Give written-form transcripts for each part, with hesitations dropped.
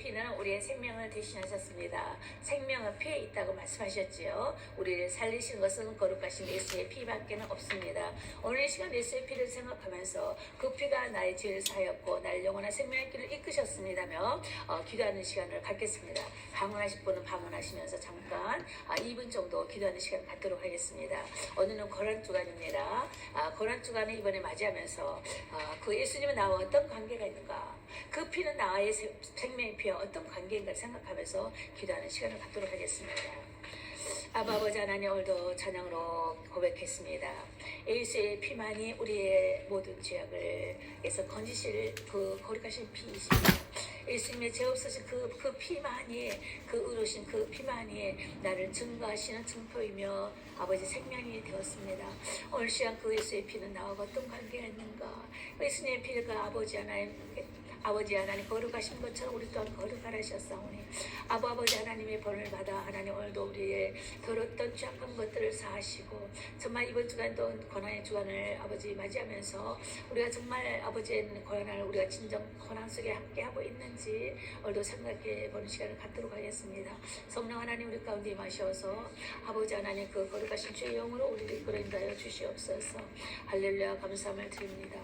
피는 우리의 생명을 대신하셨습니다. 생명은 피에 있다고 말씀하셨지요. 우리를 살리신 것은 거룩하신 예수의 피밖에는 없습니다. 오늘 이 시간 예수의 피를 생각하면서 그 피가 나의 죄를 사하였고 나를 영원한 생명의 길을 이끄셨습니다며 기도하는 시간을 갖겠습니다. 방문하실 분은 방문하시면서 잠깐 2분 정도 기도하는 시간을 갖도록 하겠습니다. 오늘은 고난주간입니다. 고난주간을 이번에 맞이하면서 그 예수님은 나와 어떤 관계가 있는가, 그 피는 나의 생명의 피와 어떤 관계인가 생각하면서 기도하는 시간을 갖도록 하겠습니다. 아버지 하나님, 오늘도 찬양으로 고백했습니다. 예수의 피만이 우리의 모든 죄악을에서 건지실 그 거룩하신 피이십니다. 예수님의 죄 없으신 그 피만이, 그 의로우신 그 피만이 나를 증거하시는 증표이며 아버지 생명이 되었습니다. 오늘 시간 그 예수의 피는 나와 어떤 관계가 있는가, 예수님의 피가 아버지 하나님 거룩하신 것처럼 우리 또한 거룩하라 하셨사오니 아버지 하나님의 번을 받아 하나님 오늘도 우리의 더럽던 취약한 것들을 사하시고 정말 이번 주간도 고난의 주간을 아버지 맞이하면서 우리가 정말 아버지의 고난을 우리가 진정 고난 속에 함께하고 있는지 오늘도 생각해 보는 시간을 갖도록 하겠습니다. 성령 하나님 우리 가운데 임하셔서 아버지 하나님 그 거룩하신 주의 영으로 우리를 이끌어 인도하여 주시옵소서. 할렐루야, 감사함을 드립니다.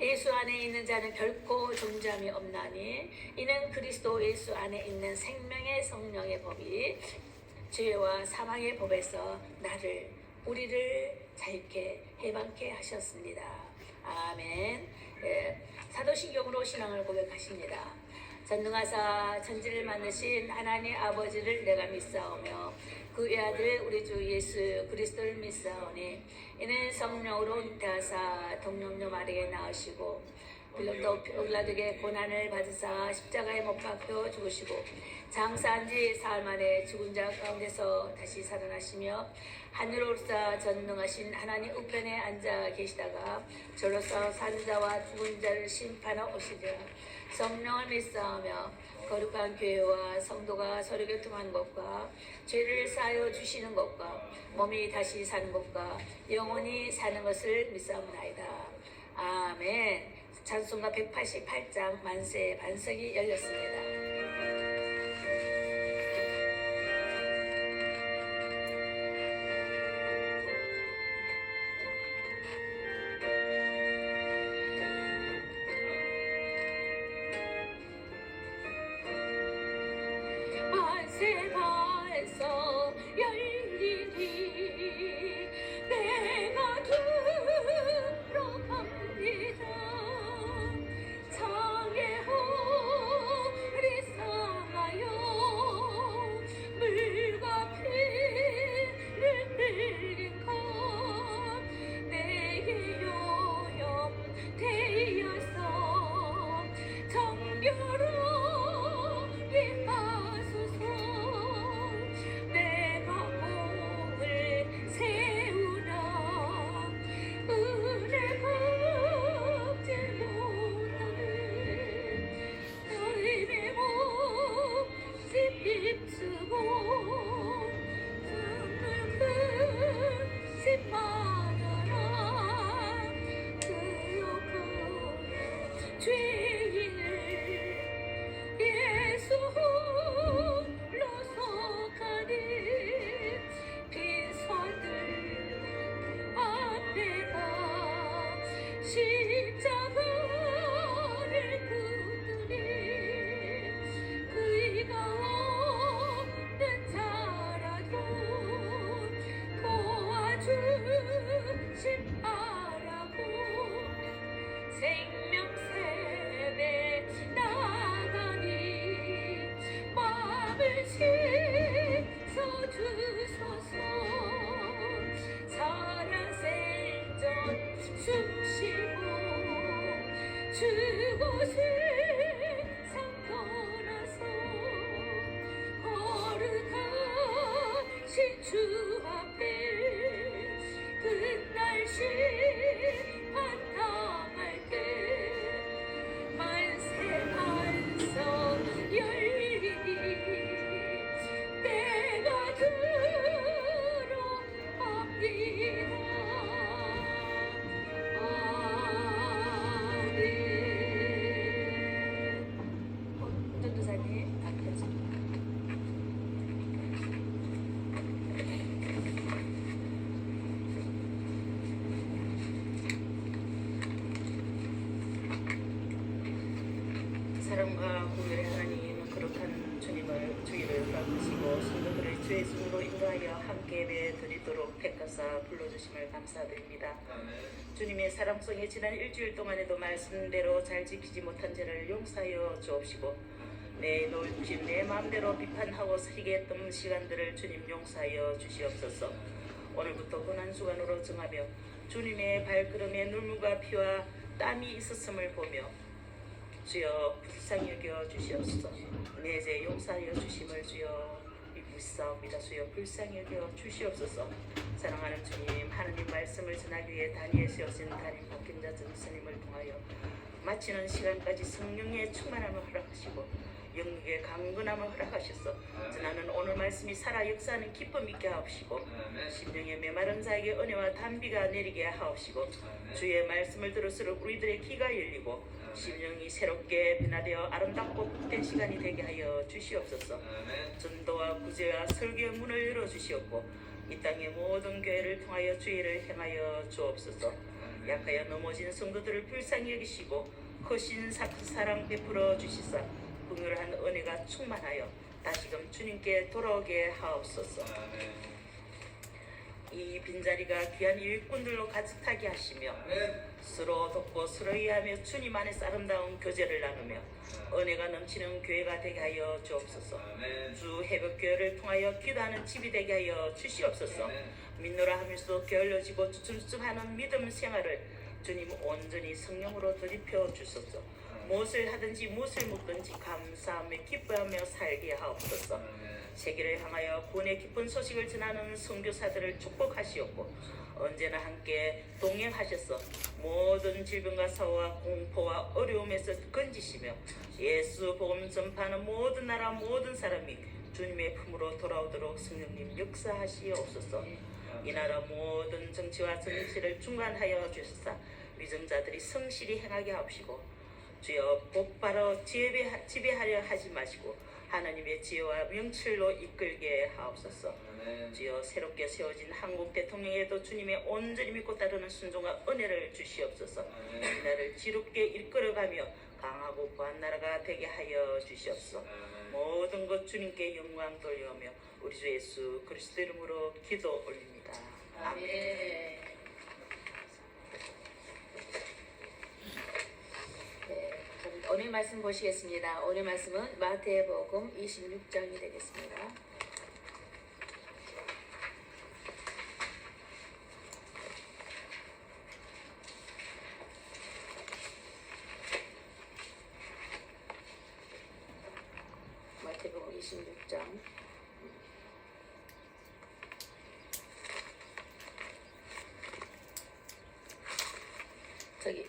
예수 안에 있는 자는 결코 정죄함이 없나니 이는 그리스도 예수 안에 있는 생명의 성령의 법이 죄와 사망의 법에서 우리를 자유케 해방케 하셨습니다. 아멘. 사도신경으로 신앙을 고백하십니다. 전능하사 천지를 만드신 하나님 아버지를 내가 믿사오며 그 외아들 우리 주 예수 그리스도를 믿사오니 이는 성령으로 잉태하사 동령녀 마리아에 낳으시고 빌라도에게 고난을 받으사 십자가에 못 박혀 죽으시고 장사한 지 사흘 만에 죽은 자 가운데서 다시 살아나시며 하늘로 올사 전능하신 하나님 우편에 앉아 계시다가 저로서 사는 자와 죽은 자를 심판하러 오시리라. 성령을 믿사오며 거룩한 교회와 성도가 서로 교통하는 것과 죄를 사하여 주시는 것과 몸이 다시 사는 것과 영원히 사는 것을 믿사옵나이다. 아멘. 찬송가 188장 만세 반석이 열렸습니다. 만세 반석 열리니 내가 들어갑니다. 창의 허리 상하여 물과 피를 흘린 것 내게 요염되어서 정결하게 하소서. 내가 공을 세우나 은혜가 없지 못하네. 너희의 몹시 비추고 눈을 크시 말아라. 그여가 죄인을 예수 홀로 속하니 빈손들 앞에가 십자가를 굽으니 의가 없는 자라도 도와주시라고 생명샘에 나가니 마음을 씻어주소서. 사랑 생전 숨쉬고 죽으신 상 떠나서 거룩하신 주 앞에 그날 심판당할 때 만세 반석 열리니 내가 들어갑니다. 아멘. 전도사님. 사랑과 공율의 하나님, 거룩한 주의를 허락하시고 성도들의 주의 증으로 인도하여 함께 예배 드리도록 택하사 불러주심을 감사드립니다. 주님의 사랑성에 지난 일주일 동안에도 말씀대로 잘 지키지 못한 죄를 용서하여 주옵시고 내 놀집 내 마음대로 비판하고 살게 했던 시간들을 주님 용서하여 주시옵소서. 오늘부터 고난 주간으로 정하며 주님의 발걸음에 눈물과 피와 땀이 있었음을 보며 주여 불쌍히 여겨 주시옵소서. 내 죄 용서하여 주심을 주여 믿사옵니다. 주여 불쌍히 여겨 주시옵소서. 사랑하는 주님, 하느님 말씀을 전하기 위해 다니엘 세우신 담임 목견자 전스님을 통하여 마치는 시간까지 성령의 충만함을 허락하시고 영육의 강건함을 허락하셔서 나는 오늘 말씀이 살아 역사하는 기쁨 있게 하옵시고 심령의 메마른 자에게 은혜와 단비가 내리게 하옵시고 주의 말씀을 들을수록 우리들의 귀가 열리고 심령이 새롭게 변화되어 아름답고 복된 시간이 되게 하여 주시옵소서. 전도와 구제와 설교의 문을 열어주시옵고 이 땅의 모든 교회를 통하여 주의를 행하여 주옵소서. 약하여 넘어진 성도들을 불쌍히 여기시고 크신 사랑 베풀어 주시사 긍휼한 은혜가 충만하여 다시금 주님께 돌아오게 하옵소서. 이 빈자리가 귀한 일꾼들로 가득하게 하시며 서로 돕고 서로 이해하며 주님 안에서 아름다운 교제를 나누며 은혜가 넘치는 교회가 되게 하여 주옵소서. 주 해벽교회를 통하여 기도하는 집이 되게 하여 주시옵소서. 믿노라 하면서도 게을러지고 주춤주춤하는 믿음 생활을 주님 온전히 성령으로 돌입혀 주소서. 무엇을 하든지 무엇을 묻든지 감사하며 기뻐하며 살게 하옵소서. 세계를 향하여 구원의 기쁜 소식을 전하는 선교사들을 축복하시옵고 언제나 함께 동행하셔서 모든 질병과 사고와 공포와 어려움에서 건지시며 예수 복음 전파하는 모든 나라 모든 사람이 주님의 품으로 돌아오도록 성령님 역사하시옵소서. 이 나라 모든 정치와 정치를 중간하여 주시사 위정자들이 성실히 행하게 하옵시고 주여 곧바로 지배하려 하지 마시고 하나님의 지혜와 명철로 이끌게 하옵소서. 주여 새롭게 세워진 한국 대통령에도 주님의 온전히 믿고 따르는 순종과 은혜를 주시옵소서. 이 나라를 지롭게 이끌어가며 강하고 부한 나라가 되게 하여 주시옵소서. 모든 것 주님께 영광 돌려오며 우리 주 예수 그리스도 이름으로 기도 올립니다. 아멘. 오늘 말씀 보시겠습니다. 오늘 말씀은 마태복음 26장이 되겠습니다. 마태복음 26장 저기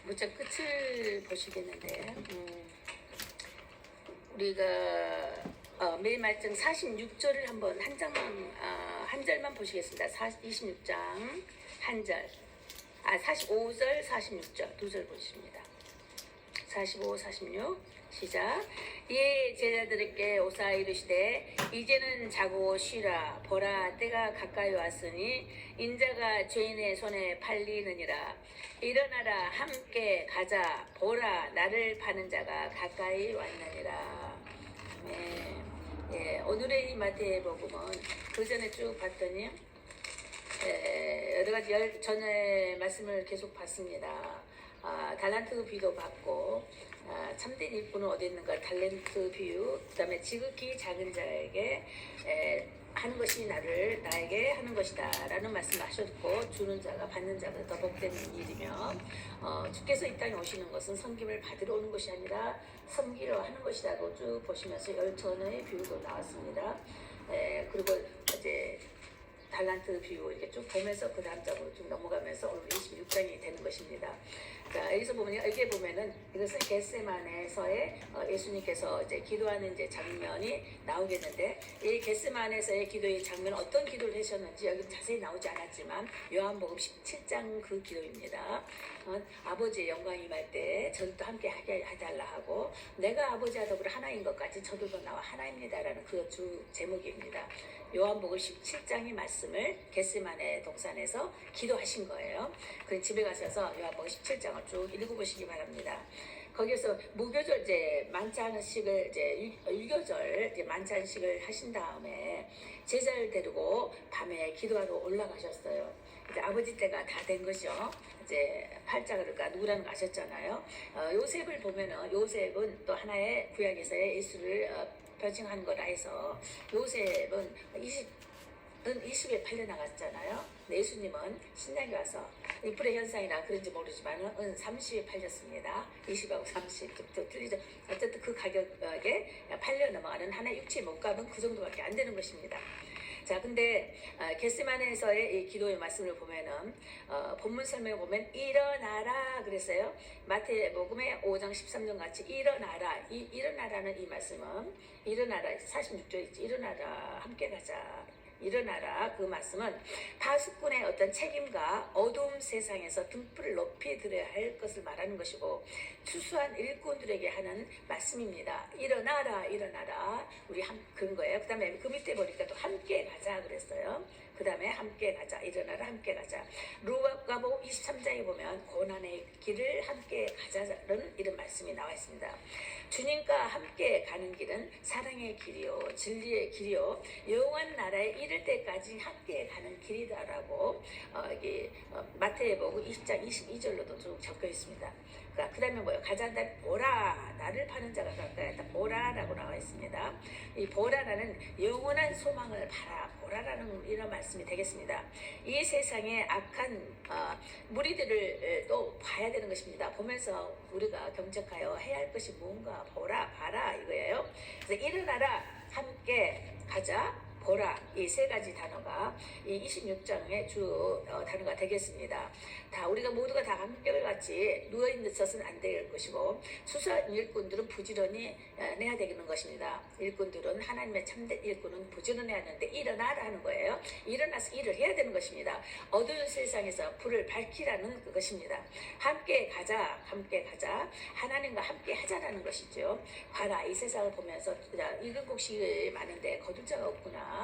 먼저 끝을 보시겠는데 우리가 매일 말씀 46절을 한번 한 장만 한 절만 보시겠습니다. 26장 한 절, 45절, 46절 두 절 보십니다. 45, 46 시작. 이에 제자들에게 오사 이르시되 이제는 자고 쉬라. 보라 때가 가까이 왔으니 인자가 죄인의 손에 팔리느니라. 일어나라 함께 가자. 보라 나를 파는 자가 가까이 왔느니라. 네. 예, 오늘의 이 마태복음은 그 전에 쭉 봤더니 여러 가지 전에 말씀을 계속 봤습니다. 달란트 비도 받고 참된 일꾼은 어디 있는가 달란트 비유, 그 다음에 지극히 작은 자에게 하는 것이 나에게 하는 것이다 라는 말씀 하셨고 주는 자가 받는 자가 더 복된 일이며 주께서 이 땅에 오시는 것은 섬김을 받으러 오는 것이 아니라 섬기려 하는 것이라고 쭉 보시면서 열천의 비유도 나왔습니다. 그리고 이제 달란트 비유 이렇게 쭉 보면서 그 다음 장으로 쭉 넘어가면서 오늘 26장이 되는 것입니다. 자, 여기서 보면 여기에 보면은 이것은 겟세마네에서의 예수님께서 이제 기도하는 이제 장면이 나오겠는데, 이 겟세마네에서의 기도의 장면 어떤 기도를 하셨는지 여기 자세히 나오지 않았지만 요한복음 17장 그 기도입니다. 아버지의 영광이 임할 때 저들도 함께 하게 해달라 하고, 내가 아버지와 더불어 하나인 것 같이 저들도 나와 하나입니다라는 그 주 제목입니다. 요한복음 17장의 말씀을 겟세마네 동산에서 기도하신 거예요. 그 집에 가셔서 요한복음 17장을 쭉 읽어보시기 바랍니다. 거기에서 무교절 이제 만찬식을 이제 유교절 이제 만찬식을 하신 다음에 제자를 데리고 밤에 기도하러 올라가셨어요. 이제 아버지 때가 다 된 거죠. 이제 팔자그러니까 누구라는 거 아셨잖아요. 요셉을 보면은 요셉은 또 하나의 구약에서의 예수를 변증한 거라 해서 요셉은 20에 팔려나갔잖아요. 예수님은 신약에 와서 인플레 현상이라 그런지 모르지만은 30에 팔렸습니다. 20하고 30 좀 틀리죠. 어쨌든 그 가격에 팔려 넘어가는 하나의 육체의 몸값은 그 정도밖에 안 되는 것입니다. 자, 근데 겟세마네에서의 이 기도의 말씀을 보면은 본문 설명을 보면 일어나라 그랬어요. 마태복음의 5장 13절 같이 일어나라. 일어나라는 이 말씀은 일어나라 46절이지. 일어나라 함께 가자. 일어나라 그 말씀은 파수꾼의 어떤 책임과 어두움 세상에서 등불을 높이 들어야 할 것을 말하는 것이고, 추수한 일꾼들에게 하는 말씀입니다. 일어나라 일어나라 우리 그런 거예요. 그 다음에 그 밑에 보니까 또 함께 가자 그랬어요. 그 다음에 함께 가자. 일어나라 함께 가자. 루가복음 23장에 보면 고난의 길을 함께 가자는 이런 말씀이 나와 있습니다. 주님과 함께 가는 길은 사랑의 길이요 진리의 길이요 영원한 나라에 이를 때까지 함께 가는 길이다라고 마태복음 20장 22절로도 쭉 적혀 있습니다. 그 다음에 뭐예요? 가자 보라 나를 파는 자가 가까이 있다. 보라라고 나와 있습니다. 이 보라라는 영원한 소망을 보라라는 이런 말씀이 되겠습니다. 이 세상의 악한 무리들을 또 봐야 되는 것입니다. 보면서 우리가 경적하여 해야 할 것이 뭔가 봐라 이거예요. 그래서 일어나라 함께 가자 보라 이 세 가지 단어가 이 26장의 주 단어가 되겠습니다. 다 우리가 모두가 다 한결같이 누워있는 것은 안 될 것이고, 수수한 일꾼들은 부지런히 내야 되는 것입니다. 일꾼들은 하나님의 참된 일꾼은 부지런해야 하는데 일어나라 하는 거예요. 일어나서 일을 해야 되는 것입니다. 어두운 세상에서 불을 밝히라는 그것입니다. 함께 가자 하나님과 함께 하자라는 것이죠. 봐라 이 세상을 보면서 읽은 곡식이 많은데 거둘 자가 없구나.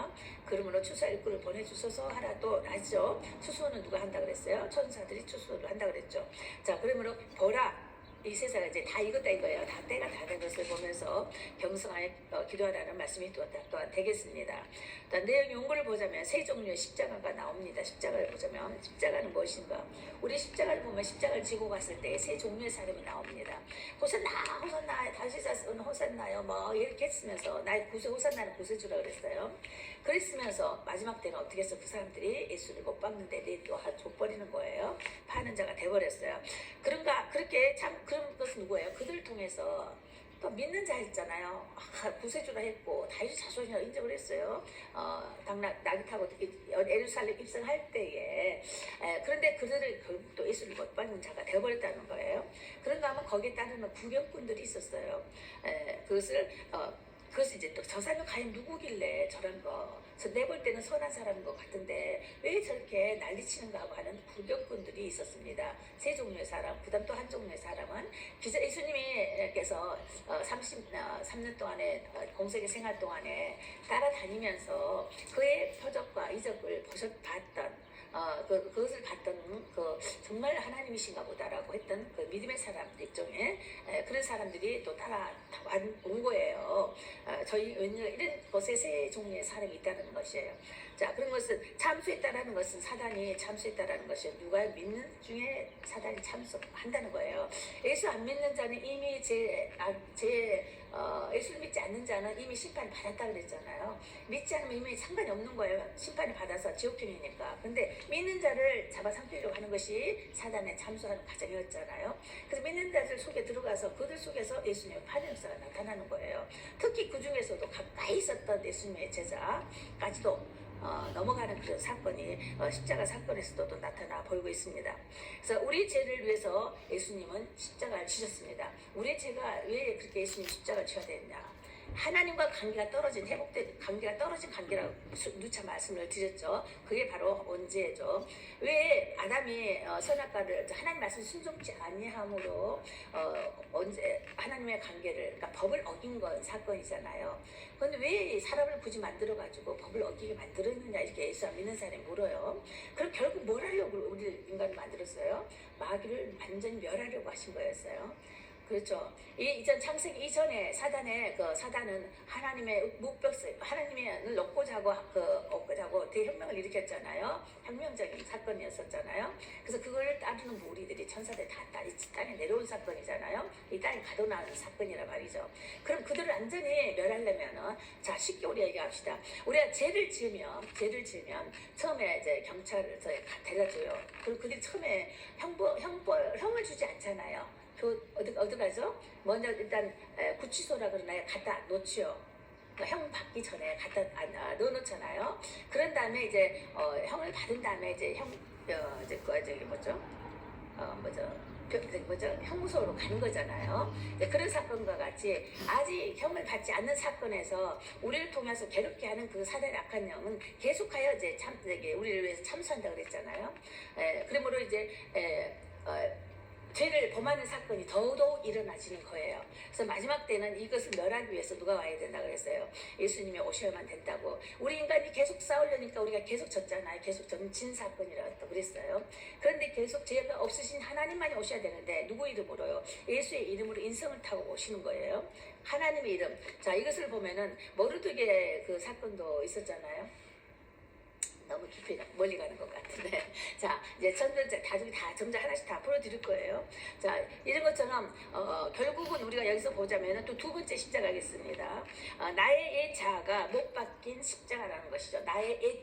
그러므로 추수 일꾼을 보내주소서 하라 또 하죠. 추수는 누가 한다 그랬어요? 천사들이 추수를 한다 그랬죠. 자, 그러므로 보라 이 세상에 이제 다 익었다 이거예요. 다 때가 다 된 것을 보면서 경성하여 기도하라는 말씀이 또한 되겠습니다. 내용 연구를 보자면 세 종류의 십자가가 나옵니다. 십자가를 보자면 십자가는 무엇인가? 우리 십자가를 보면 십자가를 지고 갔을 때 세 종류의 사람이 나옵니다. 호산나 다시 샀은 호산나요 뭐 이렇게 했으면서 나의 구세 호산나는 구세주라 그랬어요. 그랬으면서 마지막 때는 어떻게 해서 그 사람들이 예수를 못 박는데 또 족버리는 거예요. 파는 자가 돼버렸어요. 그렇게 참 그런 것은 누구예요? 그들을 통해서 또 믿는 자 있잖아요. 구세주라 했고 다윗 자손이라 인정을 했어요. 낙이 타고 예루살렘 입성할 때에 그런데 그들을 결국 또 예수를 못 받는 자가 되어버렸다는 거예요. 그런가 하면 거기에 따르는 구경꾼들이 있었어요. 그것을 이제 또 저 사람은 과연 누구길래 저런 거 내볼 때는 선한 사람인 것 같은데 왜 저렇게 난리치는가 하고 하는 구경꾼들이 있었습니다. 세 종류의 사람, 그 다음 또 한 종류의 사람은 예수님께서 33년 동안에 공생의 생활 동안에 따라다니면서 그의 표적과 이적을 봤던 그것을 봤던 정말 하나님이신가 보다라고 했던 그 믿음의 사람 일종의 그런 사람들이 또 온 거예요. 저희 웬일 이런 것에 세 종류의 사람이 있다는 것이에요. 자, 그런 것은 참수했다라는 것은 사단이 참수했다라는 것이에요. 누가 믿는 중에 사단이 참수한다는 거예요. 예수 안 믿는 자는 이미 예수를 믿지 않는 자는 이미 심판 받았다 그랬잖아요. 믿지 않으면 이미 상관이 없는 거예요. 심판을 받아서 지옥행이니까. 근데 믿는 자를 잡아삼키려고 하는 것이 사단의 참수하는 과정이었잖아요. 그래서 믿는 자들 속에 들어가서 그들 속에서 예수님의 파는 역사가 나타나는 거예요. 특히 그 중에서도 가까이 있었던 예수님의 제자까지도 넘어가는 그런 사건이 십자가 사건에서도 또 나타나 보이고 있습니다. 그래서 우리 죄를 위해서 예수님은 십자가를 지셨습니다. 우리 죄가 왜 그렇게 예수님 십자가를 지어야 되느냐? 하나님과 관계가 떨어진 회복된 관계가 떨어진 관계라고 누차 말씀을 드렸죠. 그게 바로 언제죠? 왜 아담이 선악과를 하나님 말씀 순종치 아니함으로 언제 하나님의 관계를 그러니까 법을 어긴 건 사건이잖아요. 그런데 왜 사람을 굳이 만들어 가지고 법을 어기게 만들었느냐 이렇게 예수 안 믿는 사람이 물어요. 그럼 결국 뭘 하려고 우리 인간을 만들었어요? 마귀를 완전히 멸하려고 하신 거였어요. 그렇죠. 이전 창세기 이전에 사단은 하나님의 묵벽을 하나님을 얻고자 하고 대혁명을 일으켰잖아요. 혁명적인 사건이었었잖아요. 그래서 그걸 따르는 무리들이 천사들 다 이 땅에 내려온 사건이잖아요. 이 땅에 가둬나는 사건이란 말이죠. 그럼 그들을 완전히 멸하려면은 자 쉽게 우리 얘기합시다. 우리가 죄를 지으면 처음에 이제 경찰을 데려줘요. 그리고 그들이 처음에 형을 주지 않잖아요. 어디 가죠? 먼저 일단 구치소라 그러나요? 갖다 놓지요. 형 받기 전에 갖다 넣어놓잖아요. 그런 다음에 이제 형을 받은 다음에 이제 형무소로 가는 거잖아요. 그런 사건과 같이 아직 형을 받지 않는 사건에서 우리를 통해서 괴롭게 하는 그 사단의 악한 영은 계속하여 이제 우리를 위해서 참수한다고 그랬잖아요. 그러므로 이제 죄를 범하는 사건이 더더욱 일어나지는 거예요. 그래서 마지막 때는 이것을 멸하기 위해서 누가 와야 된다고 그랬어요. 예수님이 오셔야만 된다고. 우리 인간이 계속 싸우려니까 우리가 계속 졌잖아요. 계속 진 사건이라고 또 그랬어요. 그런데 계속 죄가 없으신 하나님만이 오셔야 되는데 누구 이름으로요? 예수의 이름으로 인성을 타고 오시는 거예요. 하나님의 이름. 자, 이것을 보면은 모르드게 그 사건도 있었잖아요. 너무 깊이 멀리 가는 것 같은데 자 이제 나중에 다 점자 하나씩 다 풀어드릴 거예요. 자 이런 것처럼 결국은 우리가 여기서 보자면은 또 두 번째 십자가겠습니다. 나의 옛 자아가 못 박힌 십자가라는 것이죠. 나의 옛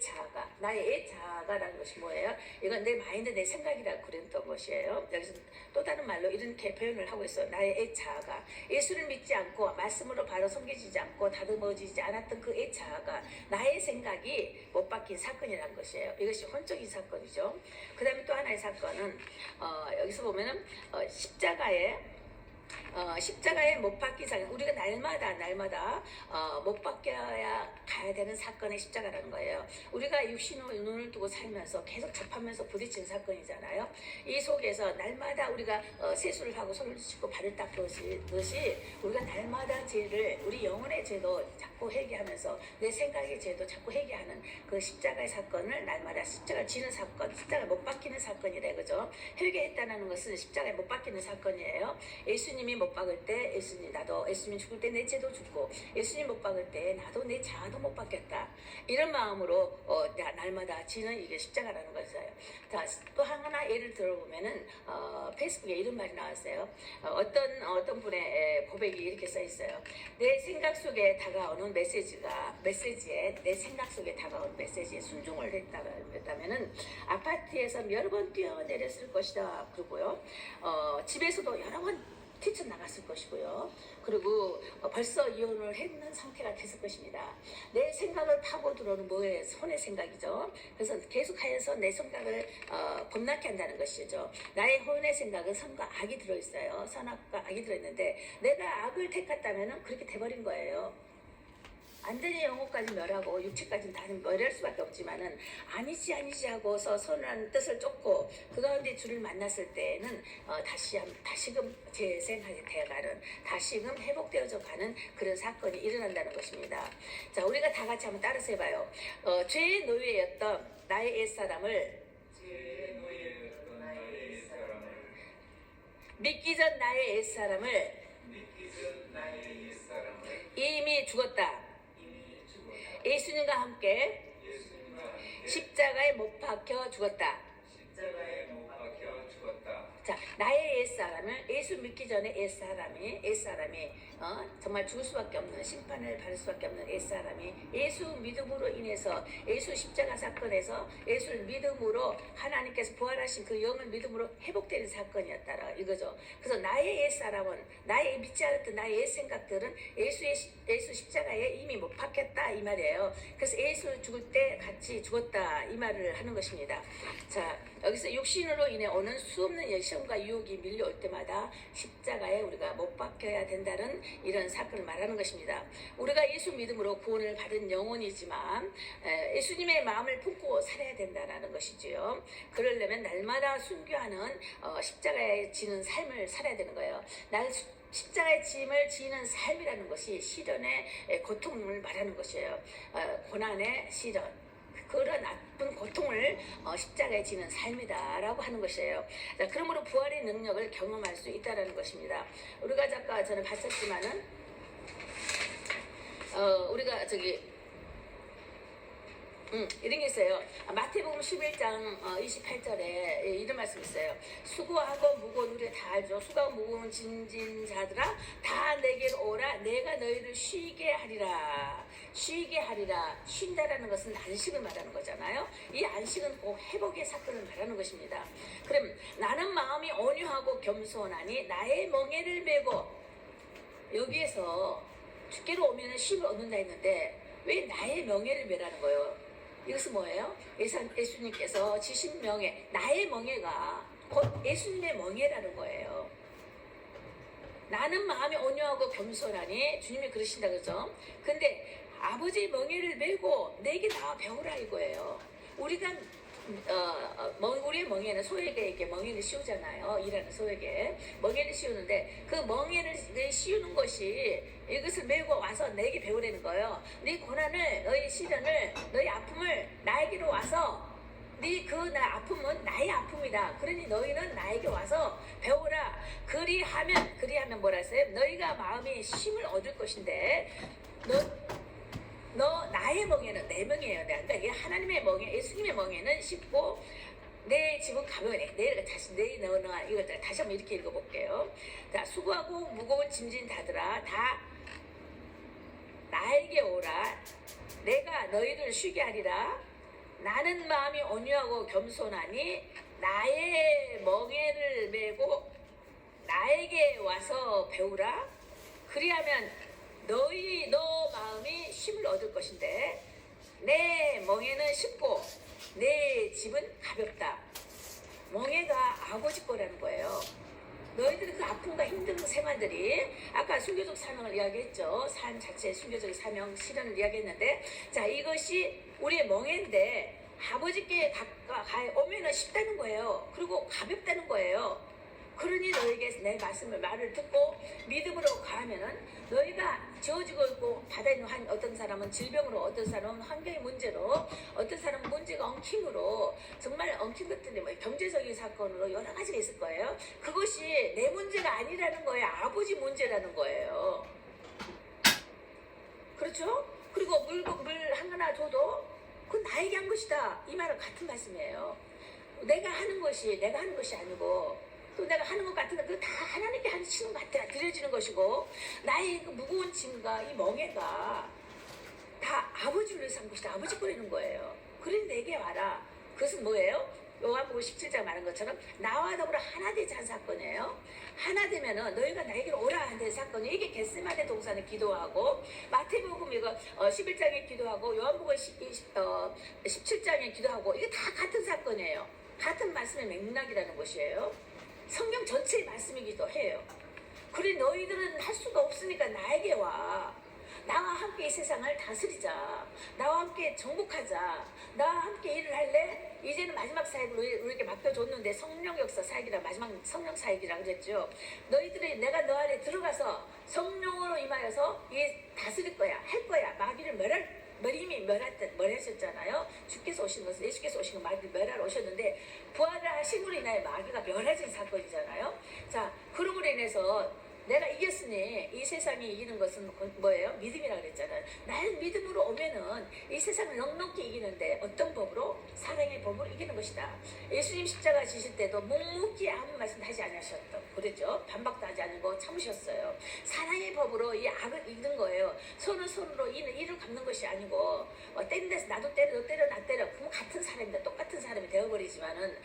자아가라는 것이 뭐예요? 이건 내 마인드 내 생각이라고 그랬던 것이에요. 여기서 또 다른 말로 이렇게 표현을 하고 있어요. 나의 옛 자아가 예수를 믿지 않고 말씀으로 바로 섬겨지지 않고 다듬어지지 않았던 그 옛 자아가 나의 생각이 못 박힌 사건이라는 것이에요. 이것이 혼적인 사건이죠. 그 다음에 또 하나의 사건은 여기서 보면은 십자가에 못 박힌 사건. 우리가 날마다 못 박혀야 가야 되는 사건의 십자가라는 거예요. 우리가 육신의 눈을 두고 살면서 계속 접하면서 부딪히는 사건이잖아요. 이 속에서 날마다 우리가 세수를 하고 손을 씻고 발을 닦듯이 우리가 날마다 죄를 우리 영혼의 죄도 자꾸 회개하면서 내 생각의 죄도 자꾸 회개하는 그 십자가의 사건을 날마다 십자가를 지는 사건, 십자가 못 박히는 사건이래 그죠? 회개했다는 것은 십자가에 못 박히는 사건이에요. 예수님이 못 박을 때 예수님 죽을 때 내 죄도 죽고 예수님 못 박을 때 나도 내 자아도 못 박혔다. 이런 마음으로 날마다 지는 이게 십자가라는 것이에요. 자, 또 하나 예를 들어보면은 페이스북에 이런 말이 나왔어요. 어떤 분의 고백이 이렇게 써 있어요. 내 생각 속에 다가오는 메시지에 내 생각 속에 다가오는 메시지에 순종을 했다면은 아파트에서 여러 번 뛰어내렸을 것이다. 그리고요 집에서도 여러 번 뛰쳐나갔을 것이고요. 그리고 벌써 이혼을 했는 상태가 됐을 것입니다. 내 생각을 파고 들어오는 뭐예요? 손의 생각이죠. 그래서 계속하여서 내 생각을 범람케 한다는 것이죠. 나의 혼의 생각은 선과 악이 들어있어요. 선악과 악이 들어있는데 내가 악을 택했다면 그렇게 돼버린 거예요. 완전히 영혼까지 멸하고 육체까지는 다 멸할 수밖에 없지만은 아니지 하고서 선한 뜻을 쫓고 그 가운데 주를 만났을 때에는 다시금 재생하게 되어가는 다시금 회복되어져 가는 그런 사건이 일어난다는 것입니다. 자, 우리가 다 같이 한번 따라서 해봐요. 죄의 노예였던 나의 옛사람을 믿기 전 나의 옛사람을 이미 죽었다. 예수님과 함께 십자가에 못 박혀 죽었다. 자, 나의 옛사람을 예수 믿기 전에 옛사람이 정말 죽을 수밖에 없는 심판을 받을 수밖에 없는 옛사람이 예수 믿음으로 인해서 예수 십자가 사건에서 예수를 믿음으로 하나님께서 부활하신 그 영을 믿음으로 회복되는 사건이었다라 이거죠. 그래서 나의 옛사람은 나의 믿지 않았던 나의 옛 생각들은 예수 십자가에 이미 못 박혔다 이 말이에요. 그래서 예수 죽을 때 같이 죽었다 이 말을 하는 것입니다. 자, 여기서 육신으로 인해 오는 수없는 시험과 유혹이 밀려올 때마다 십자가에 우리가 못 박혀야 된다는 이런 사건을 말하는 것입니다. 우리가 예수 믿음으로 구원을 받은 영혼이지만 예수님의 마음을 품고 살아야 된다는 것이지요. 그러려면 날마다 순교하는 십자가에 지는 삶을 살아야 되는 거예요. 십자가의 짐을 지는 삶이라는 것이 시련의 고통을 말하는 것이에요. 고난의 시련. 그런 나쁜 고통을 십자가에 지는 삶이다라고 하는 것이에요. 자, 그러므로 부활의 능력을 경험할 수 있다라는 것입니다. 우리가 아까 저는 봤었지만은 우리가 이런 게 있어요. 마태복음 11장 28절에 이런 말씀이 있어요. 수고하고 무거운 우리 다 알죠. 수고하고 무거운 짐진 자들아 다 내게로 오라 내가 너희를 쉬게 하리라. 쉬게 하리라. 쉰다라는 것은 안식을 말하는 거잖아요. 이 안식은 꼭 회복의 사건을 말하는 것입니다. 그럼 나는 마음이 온유하고 겸손하니 나의 멍에를 메고 여기에서 주께로 오면 쉼을 얻는다 했는데 왜 나의 명예를 메라는 거예요? 이것은 뭐예요? 예수님께서 지신 명예, 나의 명예가 곧 예수님의 명예라는 거예요. 나는 마음이 온유하고 겸손하니 주님이 그러신다 그러죠. 근데 아버지의 명예를 메고 내게 나와 배우라 이거예요. 우리가 우리의 멍에는 소에게 멍에를 씌우잖아요. 일하는 소에게 멍에를 씌우는데 그 멍에를 씌우는 것이 이것을 메고 와서 내게 배우라는 거예요. 네 고난을, 너희 시련을, 너희 아픔을 나에게로 와서 나 아픔은 나의 아픔이다. 그러니 너희는 나에게 와서 배우라. 그리하면 뭐라 했어요? 너희가 마음이 쉼을 얻을 것인데 너 나의 멍에는 내 멍에예요. 그러니까 이게 하나님의 멍에, 예수님의 멍에는 쉽고 내 집은 가벼우네. 이걸 다시 한번 이렇게 읽어볼게요. 자, 수고하고 무거운 짐진 자들아 다 나에게 오라. 내가 너희를 쉬게 하리라. 나는 마음이 온유하고 겸손하니 나의 멍에를 메고 나에게 와서 배우라. 그리하면 너 마음이 쉼을 얻을 것인데 내 멍에는 쉽고 내 집은 가볍다. 멍에가 아버지 거라는 거예요. 너희들의 그 아픔과 힘든 생활들이 아까 순교적 사명을 이야기했죠. 삶 자체의 순교적 사명 실현을 이야기했는데 자 이것이 우리의 멍에인데 아버지께 오면은 쉽다는 거예요. 그리고 가볍다는 거예요. 그러니 너에게 내 말을 듣고 믿음으로 가면은 너희가 지어지고 있고 바다에 있는 어떤 사람은 질병으로 어떤 사람은 환경의 문제로 어떤 사람은 문제가 엉킴으로 정말 엉킨 것들이 경제적인 사건으로 여러 가지가 있을 거예요. 그것이 내 문제가 아니라는 거예요. 아버지 문제라는 거예요. 그렇죠? 그리고 물 하나 줘도 그건 나에게 한 것이다. 이 말은 같은 말씀이에요. 내가 하는 것이 아니고 또 내가 하는 것 같은데 그거 다 하나님께 하시는 것 같아 드려지는 것이고 나의 그 무거운 짐과 이 멍에가 다 아버지를 위해서 한 것이다. 아버지 거라는 거예요. 그러니 내게 와라. 그것은 뭐예요? 요한복음 17장 말한 것처럼 나와 더불어 하나 되자 한 사건이에요. 하나 되면은 너희가 나에게로 오라 하는 사건이 이게 겟세마네 동산에 기도하고 마태복음 이거 11장에 기도하고 요한복음 17장에 기도하고 이게 다 같은 사건이에요. 같은 말씀의 맥락이라는 것이에요. 성경 전체의 말씀이기도 해요. 그래 너희들은 할 수가 없으니까 나에게 와. 나와 함께 이 세상을 다스리자. 나와 함께 정복하자. 나와 함께 일을 할래? 이제는 마지막 사역을 우리에게 맡겨줬는데 성령 역사 사역이라 마지막 성령 사역이라 그랬죠. 너희들이 내가 너 안에 들어가서 성령으로 임하여서 이게 다스릴 거야. 할 거야. 마귀를 이미 멸하셨잖아요. 주께서 오신 것은 예수께서 오신 건 마귀를 멸하러 오셨는데 부활을 하심으로 인하여 마귀가 멸해진 사건이잖아요. 자, 그러므로 인해서 내가 이겼으니 이 세상이 이기는 것은 뭐예요? 믿음이라 그랬잖아요. 나는 믿음으로 오면은 이 세상을 넉넉히 이기는데 어떤 법으로? 사랑의 법으로 이기는 것이다. 예수님 십자가 지실 때도 묵묵히 아무 말씀 하지 않으셨던 그랬죠. 반박도 하지 않고 참으셨어요. 사랑의 법으로 이 악을 이기는 거예요. 손은 손으로 이를 갚는 것이 아니고 때린 데서 나도 때려 너 때려 나 때려 그럼 같은 사람인데 똑같은 사람이 되어버리지만은